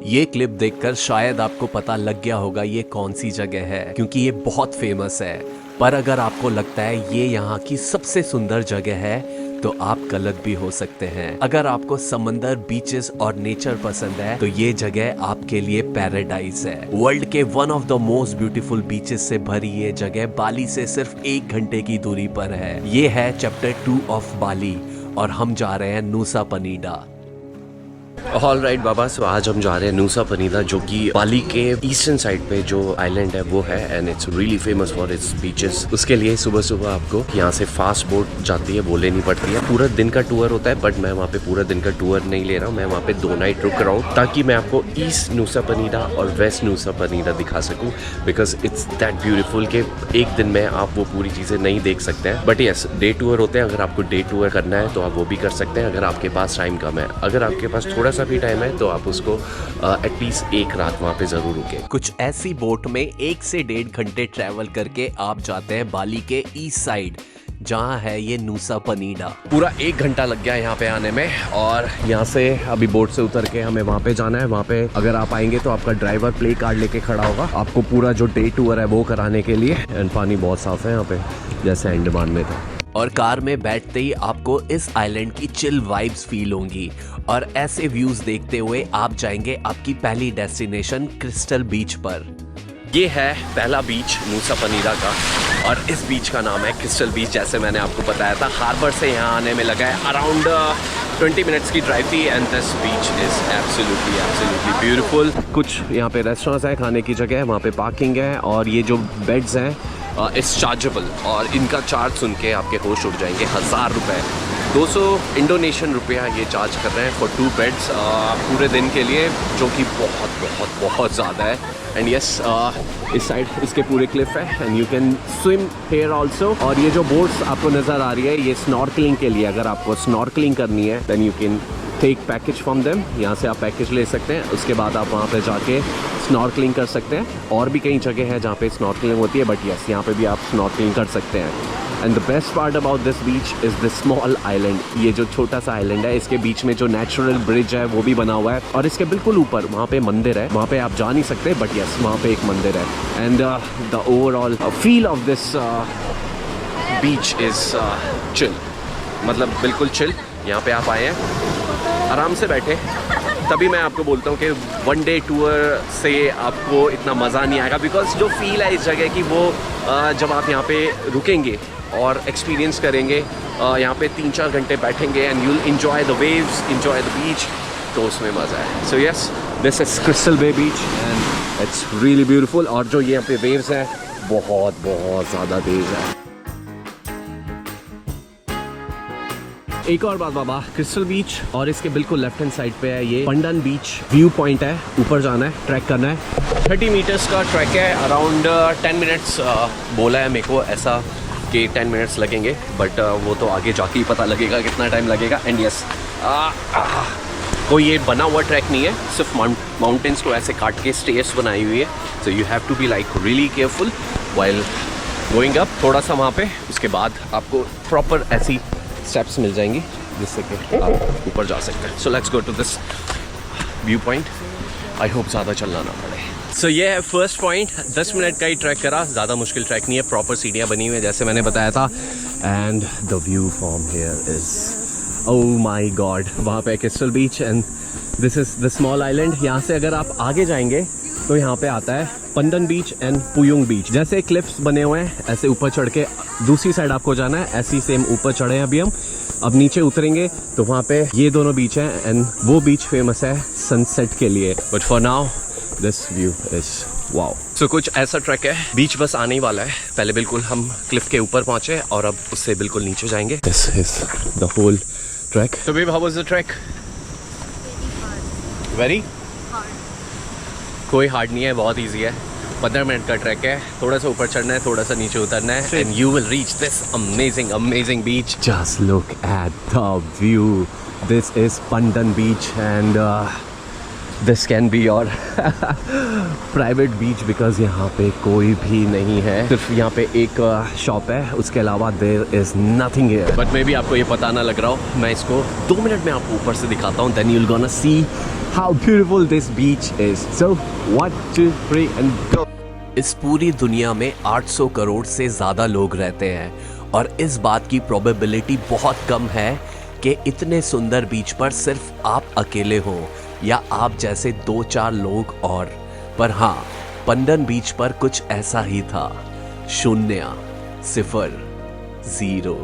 ये क्लिप देखकर शायद आपको पता लग गया होगा ये कौन सी जगह है, क्योंकि ये बहुत फेमस है। पर अगर आपको लगता है ये यहाँ की सबसे सुंदर जगह है तो आप गलत भी हो सकते हैं। अगर आपको समंदर, बीचेस और नेचर पसंद है तो ये जगह आपके लिए पैराडाइज है। वर्ल्ड के one of the most beautiful beaches से भरी ये जगह बाली से सिर्फ 1 घंटे की दूरी पर है। ये है चैप्टर 2 ऑफ बाली और हम जा रहे हैं नूसा पनीडा। ऑल राइट बाबा, सो आज हम जा रहे हैं नूसा पनीडा, जो कि बाली के ईस्टर्न साइड पे जो आइलैंड है वो है, and it's really famous for its beaches. उसके लिए सुबह सुबह आपको यहाँ से फास्ट बोट जाती है, वो लेनी पड़ती है। पूरा दिन का टूर होता है, बट मैं वहाँ पे पूरा दिन का टूर नहीं ले रहा हूँ। मैं वहाँ पे 2 नाइट रुक रहा हूँ ताकि मैं आपको ईस्ट नूसा पनीडा और वेस्ट नूसा पनीडा दिखा सकूँ, बिकॉज इट्स दैट ब्यूटीफुल के एक दिन में आप वो पूरी चीज़ें नहीं देख सकते हैं। बट यस, डे टूर होते हैं। अगर आपको डे टूर करना है तो आप वो भी कर सकते हैं, अगर आपके पास टाइम कम है। अगर आपके पास थोड़ा सा भी टाइम है तो आप उसको एटलीस्ट 1 रात वहाँ पे जरूर रुके। कुछ ऐसी बोट में 1 से 1.5 घंटे ट्रैवल करके आप जाते हैं बाली के ईस्ट साइड, जहाँ है ये नूसा पनीडा। पूरा 1 घंटा लग गया यहाँ पे आने में, और यहाँ से अभी बोट से उतर के हमें वहाँ पे जाना है। वहाँ पे अगर आप आएंगे तो आपका ड्राइवर प्ले कार्ड लेके खड़ा होगा आपको पूरा जो डे टूर है वो कराने के लिए। एंड पानी बहुत साफ है यहाँ पे, जैसे अंडमान में था। और कार में बैठते ही आपको इस आइलैंड की चिल वाइब्स फील होंगी, और ऐसे व्यूज देखते हुए आप जाएंगे आपकी पहली डेस्टिनेशन क्रिस्टल बीच पर। ये है पहला बीच नूसा पनीडा का, और इस बीच का नाम है क्रिस्टल बीच। जैसे मैंने आपको बताया था, हार्बर से यहाँ आने में लगा है अराउंड 20 मिनट्स की ड्राइव थी, and this beach is absolutely beautiful. कुछ यहाँ पे रेस्टोरेंट्स हैं, खाने की जगह है, वहाँ पे पार्किंग है, और ये जो बेड्स हैं इट्स चार्जेबल, और इनका चार्ज सुन के आपके होश उड़ जाएंगे। 1000 रुपये, 200 इंडोनेशियन रुपया ये चार्ज कर रहे हैं फॉर 2 बेड्स पूरे दिन के लिए, जो कि बहुत बहुत बहुत ज़्यादा है। एंड यस, इस साइड इसके पूरे क्लिफ है, and you can swim here also. और ये जो बोट्स आपको नज़र आ रही है ये स्नॉर्कलिंग के लिए। अगर आपको स्नॉर्कलिंग करनी है then you can take package from them. यहाँ से आप पैकेज ले सकते हैं, उसके बाद आप वहाँ पे जाके स्नॉर्कलिंग कर सकते हैं। और भी कई जगह है जहाँ पे स्नॉर्कलिंग होती है, बट यस, यहाँ पे भी आप स्नॉर्कलिंग कर सकते हैं। And the best part about this beach is this small island. ये जो छोटा सा आइलैंड है, इसके बीच में जो नेचुरल ब्रिज है वो भी बना हुआ है, और इसके बिल्कुल ऊपर वहाँ पे मंदिर है। वहाँ पे आप जा नहीं सकते, बट यस, वहाँ पे एक मंदिर है। And the overall feel of this beach is chill, मतलब बिल्कुल चिल। यहाँ पे आप आए हैं, आराम से बैठे, तभी मैं आपको बोलता हूँ कि 1 डे टूर से आपको इतना मज़ा नहीं आएगा, बिकॉज जो फील है इस जगह की वो जब आप यहाँ पे रुकेंगे और एक्सपीरियंस करेंगे, यहाँ पे 3-4 घंटे बैठेंगे, and you will enjoy the waves, enjoy the beach, तो उसमें मज़ा है। So yes, this is Crystal Bay beach and it's really beautiful. और जो यहाँ पे वेव्स हैं बहुत बहुत ज़्यादा तेज है। एक और बात बाबा, क्रिस्टल बीच और इसके बिल्कुल लेफ्ट हैंड साइड पे है ये पंडन बीच व्यू पॉइंट है। ऊपर जाना है, ट्रैक करना है। 30 मीटर्स का ट्रैक है, अराउंड 10 मिनट्स बोला है मेरे को ऐसा कि 10 मिनट्स लगेंगे, बट वो तो आगे जाके ही पता लगेगा कितना टाइम लगेगा। एंड यस, कोई ये बना हुआ ट्रैक नहीं है, सिर्फ माउंटेन्स को ऐसे काट के स्टेयर्स बनाई हुई है। So you have to be like really careful while going up. थोड़ा सा वहाँ पे, उसके बाद आपको प्रॉपर ऐसी स्टेप्स मिल जाएंगी जिससे कि आप ऊपर जा सकते हैं। So let's go to this view point. I hope ज़्यादा चलना ना पड़े। सो ये है फर्स्ट पॉइंट। 10 मिनट का ही ट्रैक करा, ज़्यादा मुश्किल ट्रैक नहीं है। प्रॉपर सीढ़ियाँ बनी हुई है जैसे मैंने बताया था। And the view from here is, oh my God, वहाँ पे crystal beach and this is the small island. यहाँ से अगर आप आगे जाएंगे तो यहाँ पे आता है पंडन बीच एंड पुयोंग बीच। जैसे क्लिफ्स बने हुए हैं, ऐसे ऊपर चढ़ के दूसरी साइड आपको जाना है। ऐसी सेम ऊपर चढ़े हैं अभी हम, अब नीचे उतरेंगे तो वहाँ पे ये दोनों बीच हैं, एंड वो बीच फेमस है सनसेट के लिए। But for now this view is wow. So कुछ ऐसा ट्रैक है, बीच बस आने ही वाला है। पहले बिल्कुल हम क्लिफ के ऊपर पहुंचे और अब उससे बिल्कुल नीचे जाएंगे। This is the whole track. So babe, how was the trek? Very hard. कोई हार्ड नहीं है, बहुत इजी है। 15 मिनट का ट्रैक है, थोड़ा सा ऊपर चढ़ना है, थोड़ा सा नीचे उतरना है, and you will reach this amazing beach. Just look at the view. This is Pandan beach and this can be your private beach, because यहाँ पे कोई भी नहीं है। सिर्फ यहाँ पे एक शॉप है, उसके अलावा there is nothing here. But maybe आपको ये पता ना लग रहा हो, मैं इसको 2 मिनट में आपको ऊपर से दिखाता हूँ, then you will gonna see how beautiful this beach is. So 1 2 3 and go. इस पूरी दुनिया में 800 करोड़ से ज़्यादा लोग रहते हैं और इस बात की प्रोबेबिलिटी बहुत कम है कि इतने सुंदर बीच पर सिर्फ आप अकेले हो या आप जैसे 2-4 लोग और। पर हाँ, पंडन बीच पर कुछ ऐसा ही था। 0 0 0।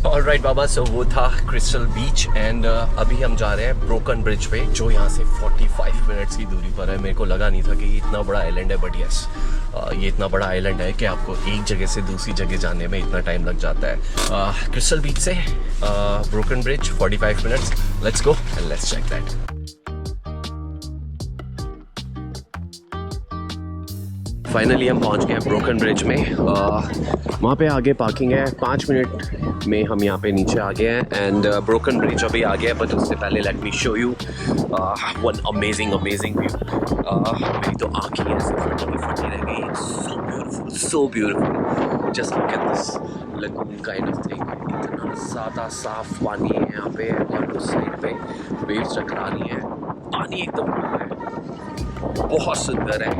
ऑलराइट बाबा, सो वो था क्रिस्टल बीच एंड अभी हम जा रहे हैं ब्रोकन ब्रिज पे, जो यहाँ से 45 मिनट्स की दूरी पर है। मेरे को लगा नहीं था कि ये इतना बड़ा आइलैंड है, बट यस, ये इतना बड़ा आइलैंड है कि आपको एक जगह से दूसरी जगह जाने में इतना टाइम लग जाता है। क्रिस्टल बीच से Broken Bridge 45 minutes. Let's go and let's check that. Finally हम पहुंच गए हैं ब्रोकन ब्रिज में। वहाँ पे आगे पार्किंग है। 5 मिनट में हम यहाँ पे नीचे आ गए हैं एंड ब्रोकन ब्रिज अभी आ गया है, बट उससे पहले late me show you one amazing view. मेरी तो आँखें ऐसे फटी रह गई। So beautiful, just look at this lagoon kind of thing. इतना ज़्यादा साफ पानी है यहाँ पे और उस साइड पे वेव्स टकरा रही हैं। पानी एकदम बहुत सुंदर है।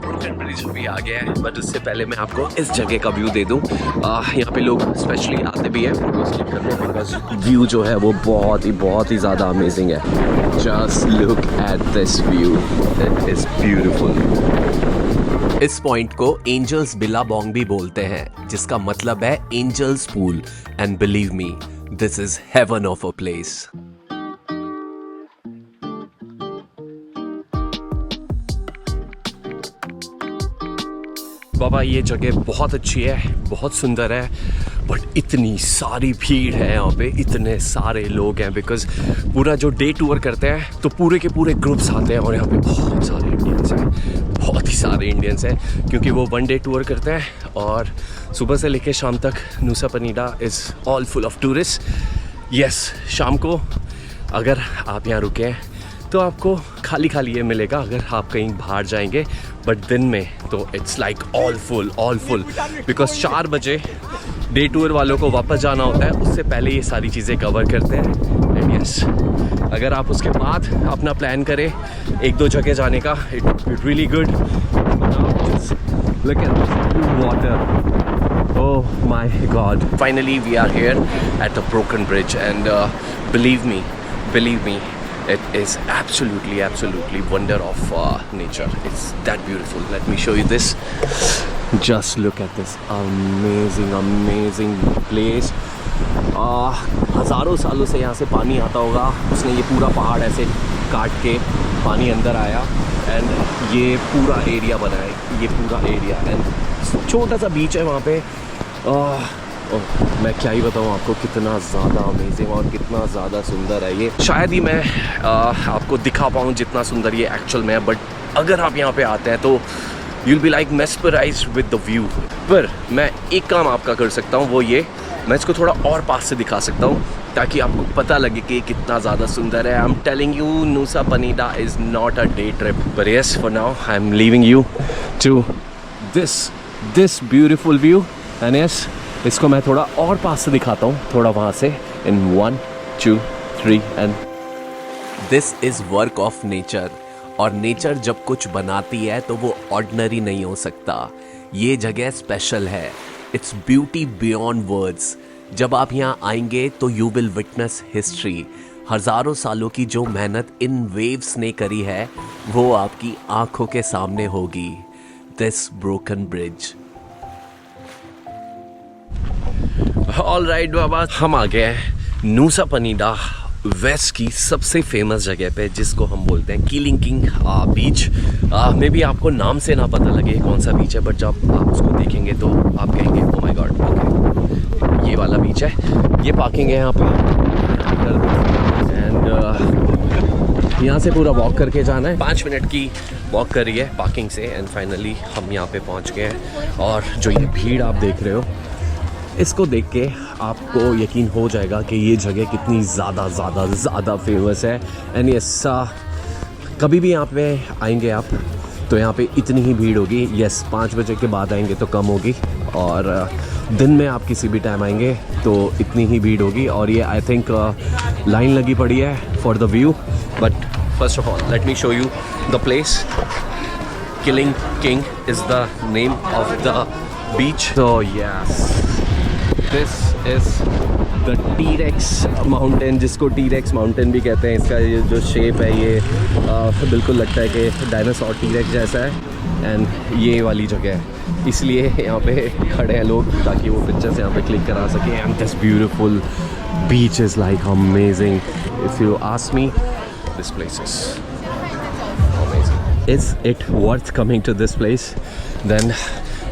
ब्रोकन ब्रिज भी आ गया है, बट उससे पहले मैं आपको इस जगह का व्यू दे दूँ। यहाँ पे लोग स्पेशली आते भी हैं फोटोज करने, बिकॉज व्यू जो है वो बहुत ही ज़्यादा अमेजिंग है। Just look at this view, it is beautiful. इस पॉइंट को एंजल्स बिलाबोंग भी बोलते हैं, जिसका मतलब है angels pool. And believe me, this is heaven of a place. बाबा, ये जगह बहुत अच्छी है, बहुत सुंदर है, बट इतनी सारी भीड़ है यहाँ पे, इतने सारे लोग हैं। बिकॉज पूरा जो डे टूर करते हैं तो पूरे के पूरे ग्रुप्स आते हैं और यहाँ पे बहुत सारे इंडियंस हैं, बहुत ही सारे इंडियंस हैं, क्योंकि वो 1 डे टूर करते हैं और सुबह से लेकर शाम तक Nusa Penida is all full of tourist. Yes, शाम को अगर आप यहाँ रुके हैं तो आपको खाली ये मिलेगा अगर आप कहीं बाहर जाएंगे, बट दिन में तो it's like all full because 4 बजे डे टूर वालों को वापस जाना होता है, उससे पहले ये सारी चीज़ें कवर करते हैं। एंड यस, अगर आप उसके बाद अपना प्लान करें 1-2 जगह जाने का, it really good. Look at this water, oh my God. Finally we are here at the Broken Bridge and believe me, it is absolutely wonder of nature. It's that beautiful. Let me show you this. Just look at this amazing place. हज़ारों सालों से यहाँ से पानी आता होगा, उसने ये पूरा पहाड़ ऐसे काट के पानी अंदर आया एंड ये पूरा एरिया बना है, ये पूरा एरिया। एंड छोटा सा बीच है वहाँ पे। मैं क्या ही बताऊँ आपको, कितना ज़्यादा अमेजिंग और कितना ज़्यादा सुंदर है ये। शायद ही मैं आपको दिखा पाऊँ जितना सुंदर ये एक्चुअल में है, बट अगर आप यहाँ पे आते हैं तो you'll be like mesmerized with the view। पर मैं एक काम आपका कर सकता हूँ, वो ये, मैं इसको थोड़ा और पास से दिखा सकता हूँ ताकि आपको पता लगे कि कितना ज़्यादा सुंदर है। I'm telling you, Nusa Penida is not a day trip, but yes, for now I'm leaving you to this beautiful view। and yes, इसको मैं थोड़ा और पास से दिखाता हूँ, थोड़ा वहाँ से। in 1 2 3 and this is work of nature. और नेचर जब कुछ बनाती है तो वो ऑर्डिनरी नहीं हो सकता। ये जगह स्पेशल है, इट्स ब्यूटी बियॉन्ड वर्ड्स। जब आप यहाँ आएंगे तो यू विल विटनेस हिस्ट्री। हजारों सालों की जो मेहनत इन वेव्स ने करी है वो आपकी आंखों के सामने होगी। This broken bridge. ऑलराइट बाबा, हम आ गए हैं नूसा पनीडा वेस्ट की सबसे फेमस जगह पे, जिसको हम बोलते हैं Keeling king beach. May be आपको नाम से ना पता लगे कौन सा बीच है, बट जब आप उसको देखेंगे तो आप कहेंगे ओ माय गॉड, ओके ये वाला बीच है। ये पार्किंग है यहाँ पे एंड यहाँ से पूरा वॉक करके जाना है। 5 मिनट की वॉक करी है पार्किंग से एंड फाइनली हम यहाँ पे पहुँच गए हैं। और जो ये भीड़ आप देख रहे हो, इसको देख के आपको यकीन हो जाएगा कि ये जगह कितनी ज़्यादा फेमस है। एंड यस, कभी भी यहाँ पे आएंगे आप तो यहाँ पे इतनी ही भीड़ होगी। यस, 5 बजे के बाद आएंगे तो कम होगी, और दिन में आप किसी भी टाइम आएंगे तो इतनी ही भीड़ होगी। और ये आई थिंक लाइन लगी पड़ी है for the view. But first of all let me show you the place. Kelingking is the name of the beach. तो yes, this is the T rex mountain, जिसको टी-रेक्स माउंटेन भी कहते हैं। इसका ये जो शेप है ये बिल्कुल लगता है कि डायनासोर टी-रेक्स जैसा है। एंड ये वाली जगह है, इसलिए यहाँ पे खड़े हैं लोग ताकि वो पिक्चर्स यहाँ पे क्लिक करा सकें। And this beautiful beach is like amazing. If you ask me, this place is is it worth coming to this place? Then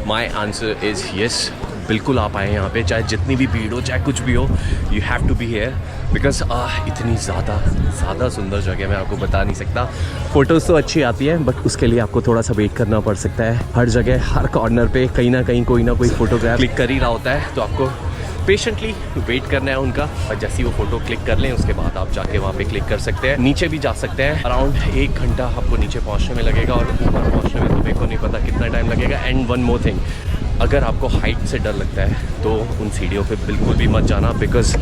my answer is yes. बिल्कुल आप आए यहाँ पे, चाहे जितनी भी भीड़ हो, चाहे कुछ भी हो, you have to be here because इतनी ज़्यादा सुंदर जगह मैं आपको बता नहीं सकता। फ़ोटोज़ तो अच्छी आती है बट उसके लिए आपको थोड़ा सा वेट करना पड़ सकता है। हर जगह, हर कॉर्नर पे कहीं ना कहीं कोई ना कोई फ़ोटोग्राफ क्लिक कर ही रहा होता है, तो आपको पेशेंटली वेट करना है उनका। और जैसे ही वो फ़ोटो क्लिक कर लें उसके बाद आप जाके वहाँ पे क्लिक कर सकते हैं। नीचे भी जा सकते हैं। अराउंड 1 घंटा आपको नीचे पहुँचने में लगेगा, और ऊपर पहुँचने में तो मेरे को नहीं पता कितना टाइम लगेगा। एंड वन मोर थिंग, अगर आपको हाइट से डर लगता है तो उन सीढ़ियों पे बिल्कुल भी मत जाना, बिकॉज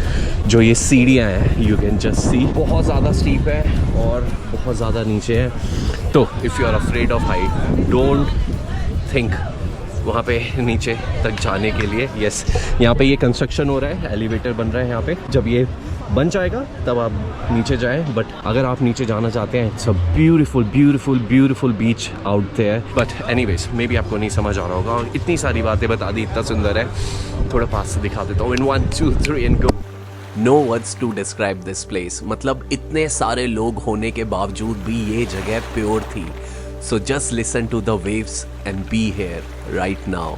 जो ये सीढ़ियाँ हैं यू कैन जस्ट सी, बहुत ज़्यादा स्टीप है और बहुत ज़्यादा नीचे है। तो if you are afraid of height, don't think वहाँ पे नीचे तक जाने के लिए। यस, यहाँ पे ये कंस्ट्रक्शन हो रहा है, एलिवेटर बन रहा है यहाँ पे। जब ये बन जाएगा तब आप नीचे जाएं। बट अगर आप नीचे जाना चाहते हैं, it's a beautiful beach out there. But anyways, maybe आपको नहीं समझ आ रहा होगा, और इतनी सारी बातें बता दी, इतना सुंदर है। थोड़ा पास से दिखा देता हूँ। In 1 2 3 and go. No words to describe this place. मतलब इतने सारे लोग होने के बावजूद भी ये जगह प्योर थी। So just listen to the waves and be here right now.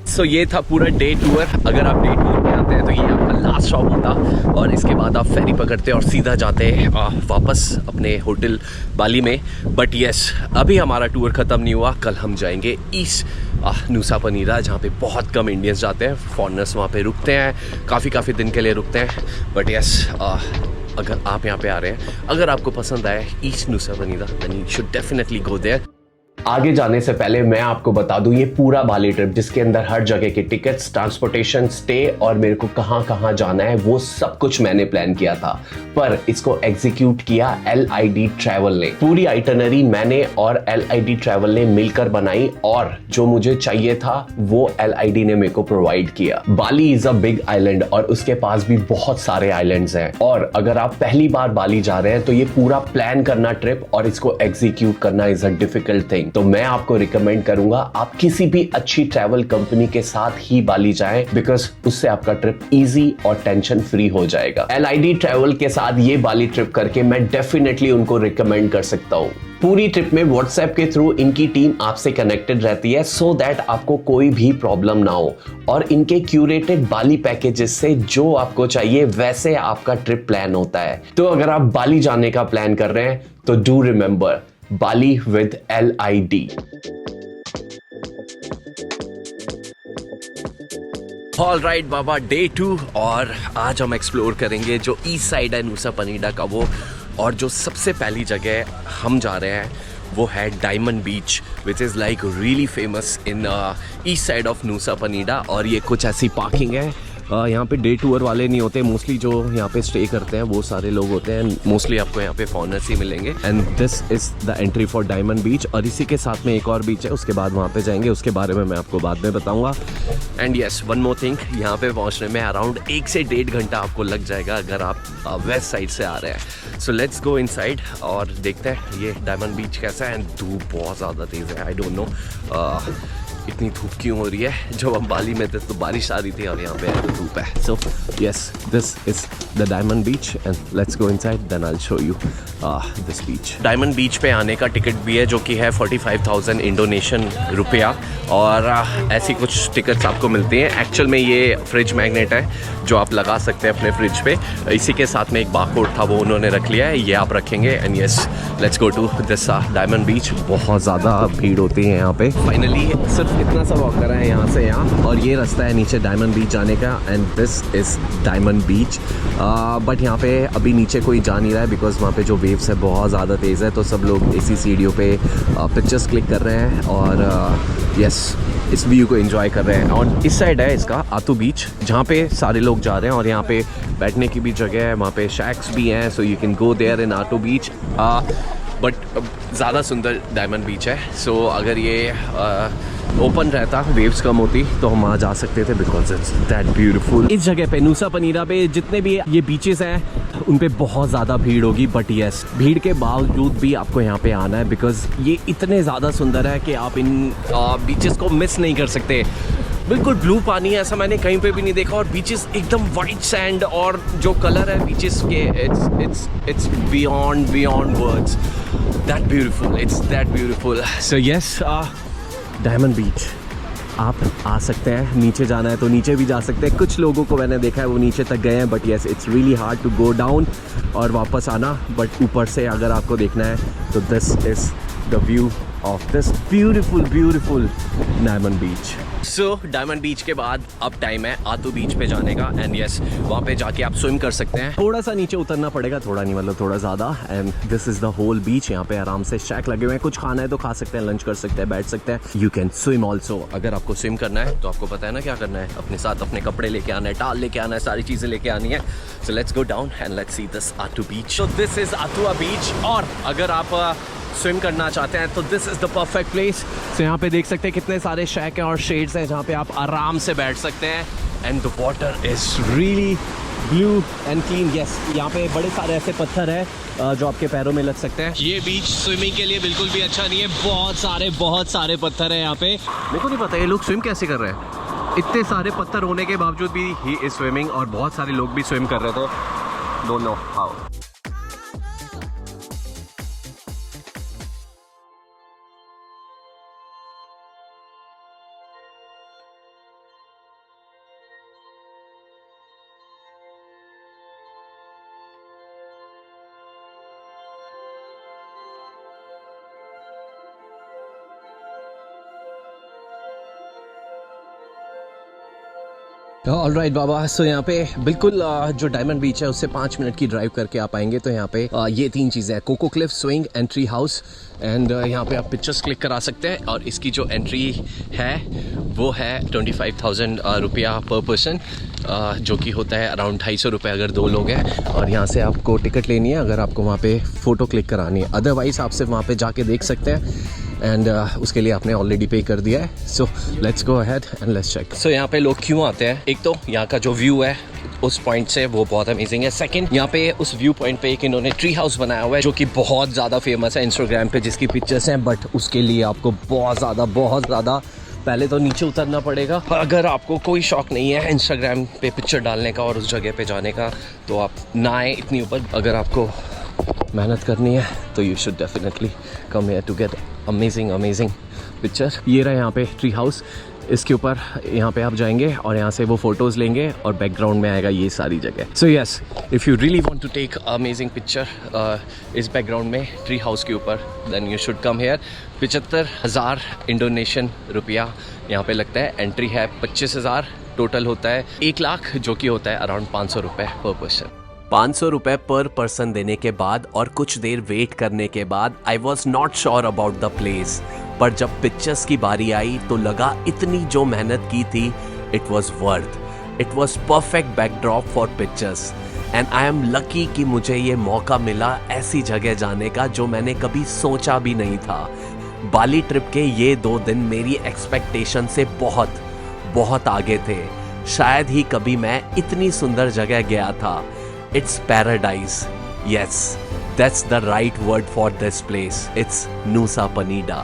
सो ये था पूरा डे टूर। अगर आप डे टूर में आते हैं तो ये आपका लास्ट स्टॉप होता, और इसके बाद आप फेरी पकड़ते और सीधा जाते वापस अपने होटल बाली में। बट यस, अभी हमारा टूर ख़त्म नहीं हुआ। कल हम जाएंगे ईस्ट नूसा पनीरा, जहाँ पे बहुत कम इंडियंस जाते हैं। फॉरनर्स वहाँ पे रुकते हैं, काफ़ी दिन के लिए रुकते हैं। बट यस, अगर आप यहाँ पे आ रहे हैं, अगर आपको पसंद आए east Nusa Penida, then you should definitely go there. आगे जाने से पहले मैं आपको बता दूं, ये पूरा बाली ट्रिप जिसके अंदर हर जगह के टिकट्स, ट्रांसपोर्टेशन, स्टे और मेरे को कहां जाना है वो सब कुछ मैंने प्लान किया था। पर इसको एग्जीक्यूट किया LID ट्रैवल ने। पूरी आइटनरी मैंने और LID ट्रैवल ने मिलकर बनाई, और जो मुझे चाहिए था वो LID ने मेरे को प्रोवाइड किया। बाली इज अ बिग आइलैंड और उसके पास भी बहुत सारे आइलैंड्स हैं, और अगर आप पहली बार बाली जा रहे हैं तो ये पूरा प्लान करना ट्रिप और इसको एग्जीक्यूट करना इज अ डिफिकल्ट थिंग। तो मैं आपको रिकमेंड करूंगा आप किसी भी अच्छी ट्रैवल कंपनी के साथ ही बाली जाएं, बिकॉज उससे आपका ट्रिप इजी और टेंशन फ्री हो जाएगा। LID ट्रैवल के साथ ये बाली ट्रिप करके मैं डेफिनेटली उनको रिकमेंड कर सकता हूँ। पूरी ट्रिप में व्हाट्सएप के थ्रू इनकी टीम आपसे कनेक्टेड रहती है, सो दैट आपको कोई भी प्रॉब्लम ना हो, और इनके क्यूरेटेड बाली पैकेजेस से जो आपको चाहिए वैसे आपका ट्रिप प्लान होता है। तो अगर आप बाली जाने का प्लान कर रहे हैं तो do remember, Bali with LID। All right Baba, day 2, और आज हम एक्सप्लोर करेंगे जो ईस्ट साइड है नूसा पनीरा का वो। और जो सबसे पहली जगह हम जा रहे हैं वो है Diamond beach, which is like really famous in east side of Nusa Penida. और ये कुछ ऐसी पार्किंग है, यहाँ पे डे टूर वाले नहीं होते, मोस्टली जो यहाँ पे स्टे करते हैं वो सारे लोग होते हैं। मोस्टली आपको यहाँ पे फॉरनर्स ही मिलेंगे। And this is the entry for Diamond beach, और इसी के साथ में एक और बीच है, उसके बाद वहाँ पे जाएंगे, उसके बारे में मैं आपको बाद में बताऊंगा। And yes, one more thing, यहाँ पे पहुँचने में अराउंड 1 से 1.5 घंटा आपको लग जाएगा अगर आप वेस्ट साइड से आ रहे हैं। सो लेट्स गो इनसाइड और देखते हैं ये डायमंड बीच कैसा है। एंड धूप बहुत ज़्यादा तेज़ है, आई डोंट नो इतनी धूप क्यों हो रही है? जब हम बाली में थे तो बारिश आ रही थी और यहाँ पे है तो धूप है. So yes, this is the Diamond Beach and let's go inside, then I'll show you this beach. Diamond Beach पे आने का टिकट भी है जो कि है 45,000 इंडोनेशियन रुपया और ऐसी कुछ टिकट्स आपको मिलती हैं. एक्चुअल में ये फ्रिज मैग्नेट है जो आप लगा सकते हैं अपने फ्रिज पे. इसी के साथ में एक बारकोड था वो उन्होंने रख लिया है, ये आप रखेंगे. And yes, let's go to this Diamond beach. बहुत ज़्यादा भीड़ होती है यहाँ पे. फाइनली सिर्फ इतना सा वॉक करा है यहाँ से यहाँ और ये रास्ता है नीचे डायमंड बीच जाने का. And this is diamond beach. But यहाँ पे अभी नीचे कोई जा नहीं रहा है बिकॉज वहाँ पे जो वेव्स है बहुत ज़्यादा तेज़ है, तो सब लोग इसी सीढ़ियों पे पिक्चर्स क्लिक कर रहे हैं और यस इस व्यू को एंजॉय कर रहे हैं. और इस साइड है इसका आतू बीच जहाँ पे सारे लोग जा रहे हैं और यहाँ पे बैठने की भी जगह है, वहाँ पे शैक्स भी हैं, so you can go there in Atuh beach. But ज़्यादा सुंदर डायमंड बीच है. सो अगर ये ओपन रहता, वेव्स कम होती तो हम वहाँ जा सकते थे बिकॉज इट्स दैट ब्यूटीफुल. इस जगह पे नूसा पनीरा पे जितने भी ये बीचेस हैं उन पे बहुत ज़्यादा भीड़ होगी. बट यस, भीड़ के बावजूद भी आपको यहाँ पे आना है बिकॉज ये इतने ज़्यादा सुंदर है कि आप इन बीचेस को मिस नहीं कर सकते. बिल्कुल ब्लू पानी है, ऐसा मैंने कहीं पे भी नहीं देखा. और बीचेस एकदम वाइट सैंड और जो कलर है बीचेस के it's beyond words. That beautiful, it's that beautiful. So yes, Diamond beach आप आ सकते हैं. नीचे जाना है तो नीचे भी जा सकते हैं. कुछ लोगों को मैंने देखा है वो नीचे तक गए हैं. But yes, it's really hard to go down और वापस आना. बट ऊपर से अगर आपको देखना है तो this is the view of this beautiful Diamond beach. So Diamond beach के बाद अब टाइम है आतू बीच पे जाने का. एंड यस, वहाँ पे जाके आप स्विम कर सकते हैं. थोड़ा सा नीचे उतरना पड़ेगा, थोड़ा नहीं मतलब थोड़ा ज़्यादा. And this is the whole beach. यहाँ पे आराम से शैक लगे हुए हैं. कुछ खाना है तो खा सकते हैं, लंच कर सकते हैं, बैठ सकते हैं. You can swim also. अगर आपको स्विम करना है तो आपको पता है ना क्या करना है. अपने साथ अपने कपड़े लेके आना है, टाल लेके आना है, सारी चीज़ें लेके आनी है. So let's go down and let's see this Atuh beach. So this is Atuh beach. और अगर आप स्विम करना चाहते हैं तो this is the perfect place. So यहाँ पे देख सकते हैं कितने सारे शैक हैं और शेड्स हैं जहाँ पे आप आराम से बैठ सकते हैं. And the water is really blew and clean. Yes, यहाँ पे बड़े सारे ऐसे पत्थर हैं जो आपके पैरों में लग सकते हैं. ये बीच स्विमिंग के लिए बिल्कुल भी अच्छा नहीं है. बहुत सारे पत्थर हैं यहाँ पे. मेरे को नहीं पता ये लोग स्विम कैसे कर रहे हैं. इतने सारे पत्थर होने के बावजूद भी ही इज स्विमिंग. और बहुत सारे लोग भी स्विम कर रहे थे. Don't know how. ऑलराइट बाबा. सो यहाँ पे बिल्कुल जो डायमंड बीच है उससे 5 मिनट की ड्राइव करके आप आएंगे तो यहाँ पे ये 3 चीज़ें हैं. Coco cliff, swing and tree house. And यहाँ पे आप पिक्चर्स क्लिक करा सकते हैं. और इसकी जो एंट्री है वो है 25,000 रुपया पर पर्सन, जो कि होता है अराउंड 250 रुपये अगर 2 लोग हैं. और यहाँ से आपको टिकट लेनी है अगर आपको वहाँ पे फ़ोटो क्लिक करानी है. अदरवाइज़ आप सिर्फ वहाँ पे जाके देख सकते हैं. एंड उसके लिए आपने ऑलरेडी पे कर दिया है. So let's go ahead and let's check. So यहाँ पे लोग क्यों आते हैं? एक तो यहाँ का जो व्यू है उस पॉइंट से वो बहुत अमेजिंग है. सेकंड, यहाँ पे उस व्यू पॉइंट पे एक इन्होंने ट्री हाउस बनाया हुआ है जो कि बहुत ज़्यादा फेमस है इंस्टाग्राम पे, जिसकी पिक्चर्स हैं. बट उसके लिए आपको बहुत ज़्यादा पहले तो नीचे उतरना पड़ेगा. अगर आपको कोई शौक नहीं है इंस्टाग्राम पे पिक्चर डालने का और उस जगह पे जाने का तो आप ना आए इतनी ऊपर. अगर आपको मेहनत करनी है तो you should definitely come here to get amazing picture. ये रहा यहाँ पे ट्री हाउस. इसके ऊपर यहाँ पे आप जाएंगे और यहाँ से वो फोटोज़ लेंगे और बैकग्राउंड में आएगा ये सारी जगह. So yes, if you really want to take amazing picture इस बैकग्राउंड में ट्री हाउस के ऊपर, then you should come here. 75,000 Indonesian रुपया यहाँ पे लगता है. एंट्री है 25,000. टोटल होता है 1 लाख, जो कि होता है अराउंड 500 रुपये पर पर्सन. 500 रुपये पर पर्सन देने के बाद और कुछ देर वेट करने के बाद I was not sure about the place. पर जब पिक्चर्स की बारी आई तो लगा इतनी जो मेहनत की थी it was worth. It was perfect backdrop for pictures. And I am lucky कि मुझे ये मौका मिला ऐसी जगह जाने का जो मैंने कभी सोचा भी नहीं था. बाली ट्रिप के ये 2 दिन मेरी एक्सपेक्टेशन से बहुत आगे थे. शायद ही कभी मैं इतनी सुंदर जगह गया था. It's paradise. Yes, that's the right word for this place. It's Nusa Penida.